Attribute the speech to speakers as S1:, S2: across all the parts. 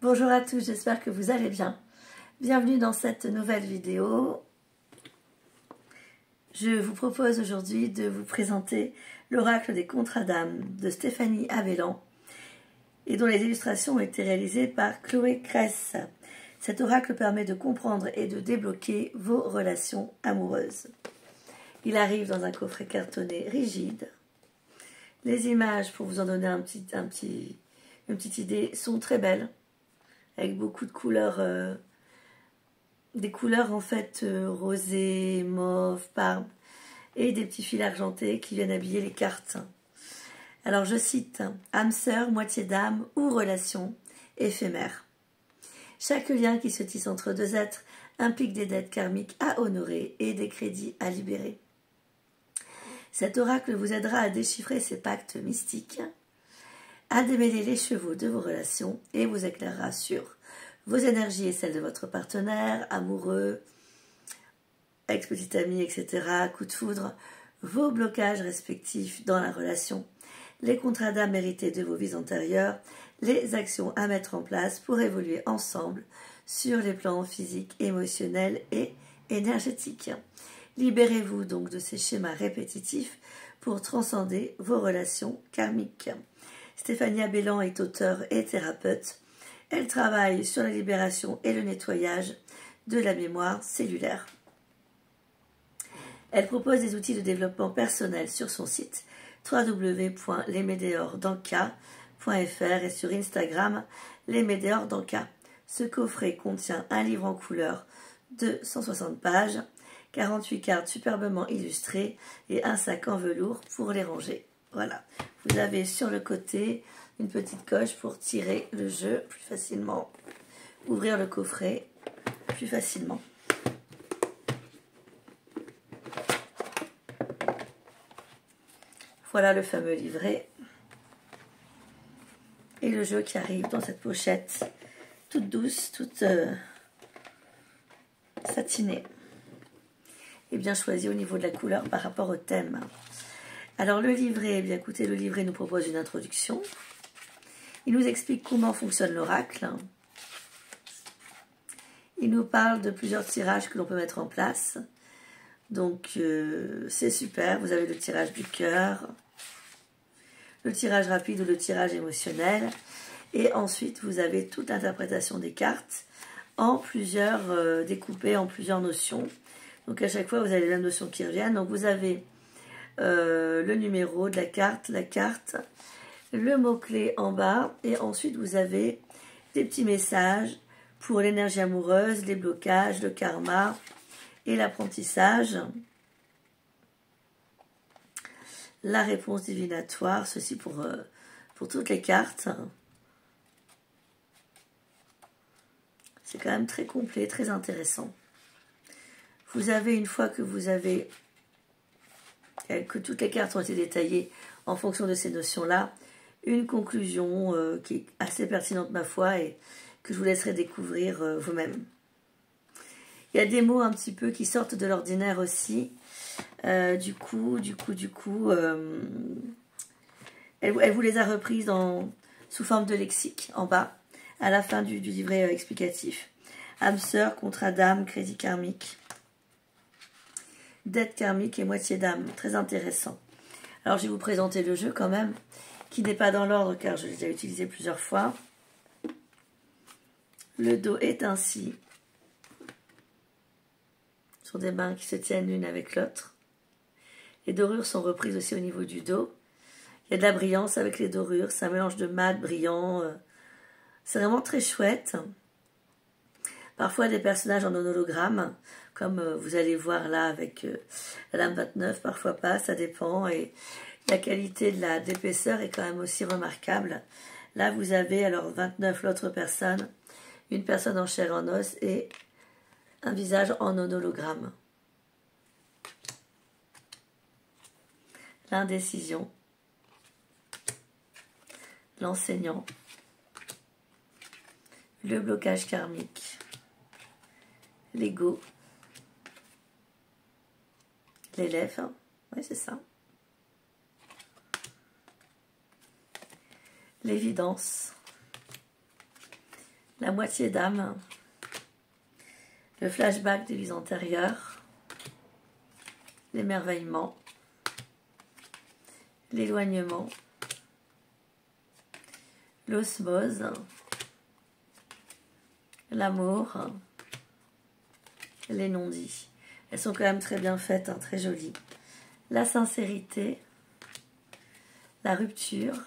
S1: Bonjour à tous, j'espère que vous allez bien. Bienvenue dans cette nouvelle vidéo. Je vous propose aujourd'hui de vous présenter l'oracle des contrats d'âme de Stéphanie Avellan et dont les illustrations ont été réalisées par Chloé Cress. Cet oracle permet de comprendre et de débloquer vos relations amoureuses. Il arrive dans un coffret cartonné rigide. Les images, pour vous en donner une petite idée, sont très belles, avec beaucoup de couleurs, des couleurs en fait rosées, mauve, parme, et des petits fils argentés qui viennent habiller les cartes. Alors je cite, âme sœur, moitié d'âme ou relation éphémère. Chaque lien qui se tisse entre deux êtres implique des dettes karmiques à honorer et des crédits à libérer. Cet oracle vous aidera à déchiffrer ces pactes mystiques, à démêler les chevaux de vos relations et vous éclairera sur vos énergies et celles de votre partenaire, amoureux, ex-petit ami, etc., coup de foudre, vos blocages respectifs dans la relation, les contrats d'âme hérités de vos vies antérieures, les actions à mettre en place pour évoluer ensemble sur les plans physiques, émotionnels et énergétiques. Libérez-vous donc de ces schémas répétitifs pour transcender vos relations karmiques. Stéphanie Avellan est auteure et thérapeute. Elle travaille sur la libération et le nettoyage de la mémoire cellulaire. Elle propose des outils de développement personnel sur son site www.lesmédéorsdanka.fr et sur Instagram lesmédéorsdanka. Ce coffret contient un livre en couleur de 160 pages, 48 cartes superbement illustrées et un sac en velours pour les ranger. Voilà, vous avez sur le côté une petite coche pour tirer le jeu plus facilement, ouvrir le coffret plus facilement. Voilà le fameux livret et le jeu qui arrive dans cette pochette toute douce, toute satinée et bien choisi au niveau de la couleur par rapport au thème. Alors le livret, eh bien écoutez, le livret nous propose une introduction. Il nous explique comment fonctionne l'oracle. Il nous parle de plusieurs tirages que l'on peut mettre en place. Donc c'est super, vous avez le tirage du cœur, le tirage rapide ou le tirage émotionnel. Et ensuite vous avez toute l'interprétation des cartes en plusieurs, découpées en plusieurs notions. Donc à chaque fois, vous avez les mêmes notions qui reviennent. Donc vous avez le numéro de la carte, le mot-clé en bas. Et ensuite, vous avez des petits messages pour l'énergie amoureuse, les blocages, le karma et l'apprentissage. La réponse divinatoire, ceci pour toutes les cartes. C'est quand même très complet, très intéressant. Vous avez, une fois que vous avez, que toutes les cartes ont été détaillées en fonction de ces notions-là, une conclusion qui est assez pertinente, ma foi, et que je vous laisserai découvrir vous-même. Il y a des mots un petit peu qui sortent de l'ordinaire aussi. Du coup, elle vous les a reprises sous forme de lexique, en bas, à la fin du livret explicatif. Âme sœur, contrat d'âme, crédit karmique. Dette karmique et moitié d'âme, très intéressant. Alors je vais vous présenter le jeu quand même, qui n'est pas dans l'ordre car je l'ai déjà utilisé plusieurs fois. Le dos est ainsi, sur des mains qui se tiennent l'une avec l'autre. Les dorures sont reprises aussi au niveau du dos. Il y a de la brillance avec les dorures, c'est un mélange de mat, brillant. C'est vraiment très chouette. Parfois des personnages en hologramme, comme vous allez voir là avec la dame 29, parfois pas, ça dépend. Et la qualité de l'épaisseur est quand même aussi remarquable. Là vous avez alors 29 l'autre personne, une personne en chair et en os et un visage en hologramme. L'indécision, l'enseignant, le blocage karmique, l'ego, l'élève, hein. Oui c'est ça, l'évidence, la moitié d'âme, le flashback des vies antérieures, l'émerveillement, l'éloignement, l'osmose, l'amour, les non-dits. Elles sont quand même très bien faites, hein, très jolies. La sincérité, la rupture,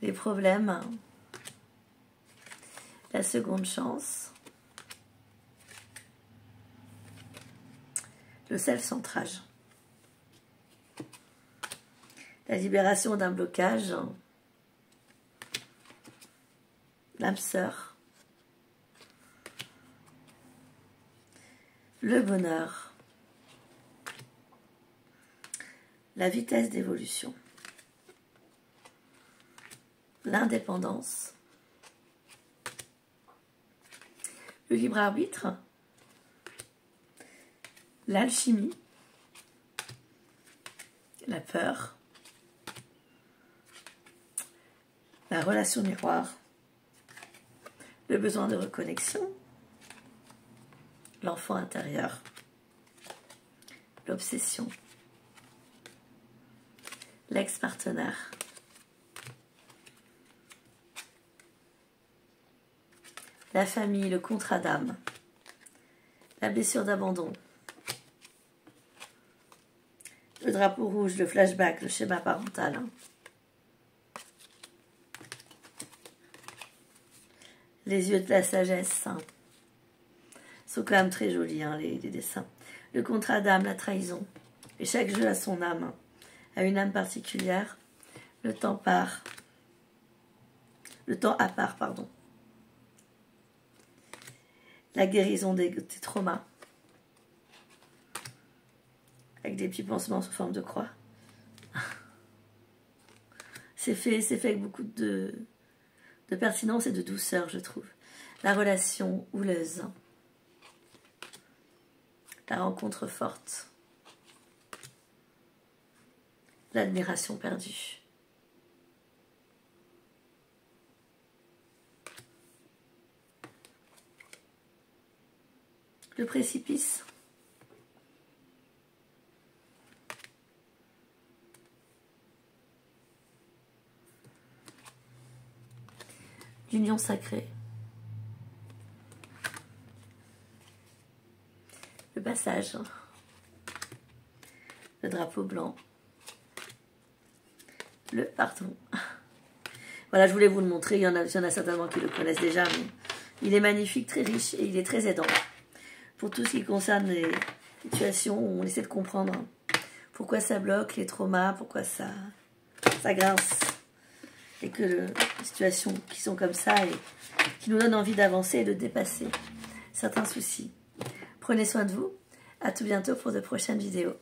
S1: les problèmes, la seconde chance, le self-centrage, la libération d'un blocage, l'âme sœur, le bonheur, la vitesse d'évolution, l'indépendance, le libre arbitre, l'alchimie, la peur, la relation miroir, le besoin de reconnexion, l'enfant intérieur, l'obsession, l'ex-partenaire, la famille, le contrat d'âme, la blessure d'abandon, le drapeau rouge, le flashback, le schéma parental, les yeux de la sagesse, sont quand même très jolis, hein, les dessins. Le contrat d'âme, la trahison, et chaque jeu a son âme, a une âme particulière. Le temps à part, pardon. La guérison des traumas, avec des petits pansements sous forme de croix. C'est fait avec beaucoup de pertinence et de douceur, je trouve. La relation houleuse, la rencontre forte, l'admiration perdue. Le précipice. L'union sacrée. Le passage. Le drapeau blanc. Le pardon. Voilà, je voulais vous le montrer. Il y en a certainement qui le connaissent déjà, mais il est magnifique, très riche et il est très aidant. Pour tout ce qui concerne les situations où on essaie de comprendre pourquoi ça bloque, les traumas, pourquoi ça grince. Et que les situations qui sont comme ça et qui nous donnent envie d'avancer et de dépasser certains soucis. Prenez soin de vous. À tout bientôt pour de prochaines vidéos.